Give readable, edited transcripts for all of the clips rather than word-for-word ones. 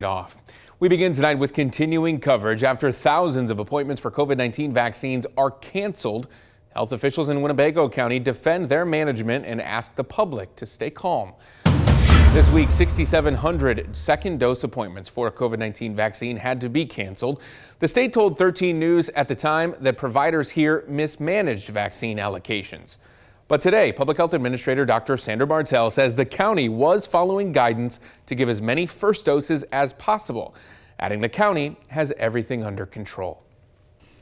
off. We begin tonight with continuing coverage after thousands of appointments for COVID-19 vaccines are canceled. Health officials in Winnebago County defend their management and ask the public to stay calm. This week, 6,700 second dose appointments for a COVID-19 vaccine had to be canceled. The state told 13 News at the time that providers here mismanaged vaccine allocations. But today, Public Health Administrator Dr. Sandra Martell says the county was following guidance to give as many first doses as possible, adding the county has everything under control.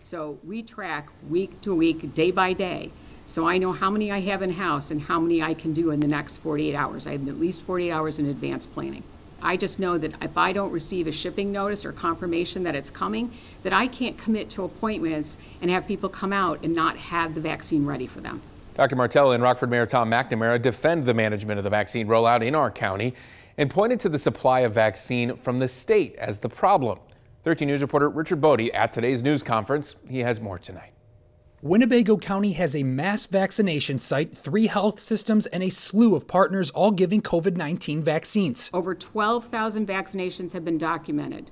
So we track week to week, day by day. So I know how many I have in-house and how many I can do in the next 48 hours. I have at least 48 hours in advance planning. I just know that if I don't receive a shipping notice or confirmation that it's coming, that I can't commit to appointments and have people come out and not have the vaccine ready for them. Dr. Martell and Rockford Mayor Tom McNamara defend the management of the vaccine rollout in our county and pointed to the supply of vaccine from the state as the problem. 13 News reporter Richard Bodie at today's news conference. He has more tonight. Winnebago County has a mass vaccination site, 3 health systems, and a slew of partners all giving COVID-19 vaccines. Over 12,000 vaccinations have been documented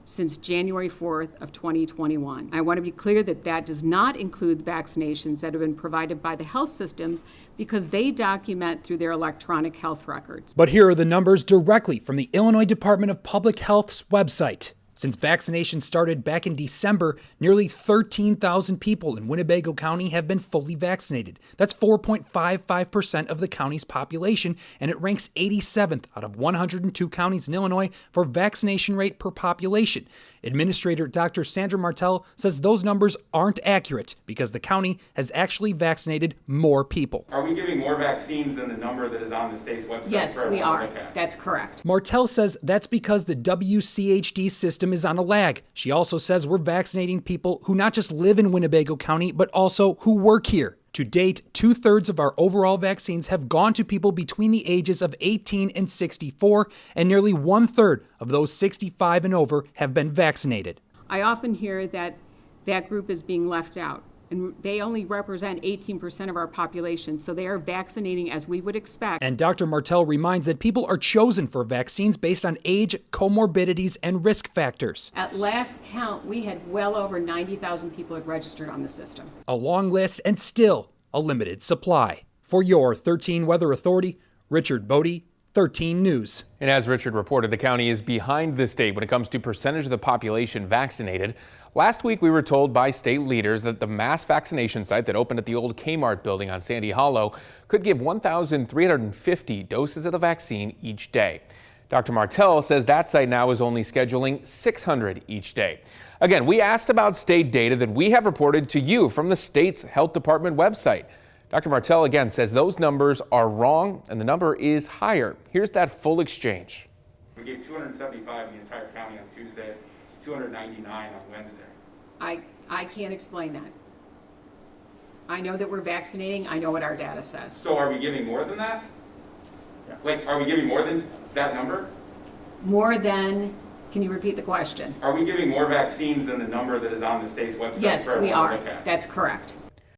since January 4th of 2021. I want to be clear that that does not include vaccinations that have been provided by the health systems because they document through their electronic health records. But here are the numbers directly from the Illinois Department of Public Health's website. Since vaccination started back in December, nearly 13,000 people in Winnebago County have been fully vaccinated. That's 4.55% of the county's population, and it ranks 87th out of 102 counties in Illinois for vaccination rate per population. Administrator Dr. Sandra Martell says those numbers aren't accurate because the county has actually vaccinated more people. Are we giving more vaccines than the number that is on the state's website? Yes, we are. Okay. That's correct. Martell says that's because the WCHD system is on a lag. She also says we're vaccinating people who not just live in Winnebago County, but also who work here. To date, 2/3 of our overall vaccines have gone to people between the ages of 18 and 64, and nearly 1/3 of those 65 and over have been vaccinated. I often hear that that group is being left out, and they only represent 18% of our population, so they are vaccinating as we would expect. And Dr. Martell reminds that people are chosen for vaccines based on age, comorbidities, and risk factors. At last count, we had well over 90,000 people had registered on the system. A long list and still a limited supply. For your 13 Weather Authority, Richard Bodie, 13 News. And as Richard reported, the county is behind the state when it comes to percentage of the population vaccinated. Last week, we were told by state leaders that the mass vaccination site that opened at the old Kmart building on Sandy Hollow could give 1,350 doses of the vaccine each day. Dr. Martell says that site now is only scheduling 600 each day. Again, we asked about state data that we have reported to you from the state's health department website. Dr. Martell again says those numbers are wrong and the number is higher. Here's that full exchange. We gave 275 in the entire county on Tuesday, 299 on Wednesday. I can't explain that. I know that we're vaccinating. I know what our data says. So are we giving more than that? Yeah. Like, are we giving more than that number? More than, can you repeat the question? Are we giving more vaccines than the number that is on the state's website? Yes, we are. Okay. That's correct.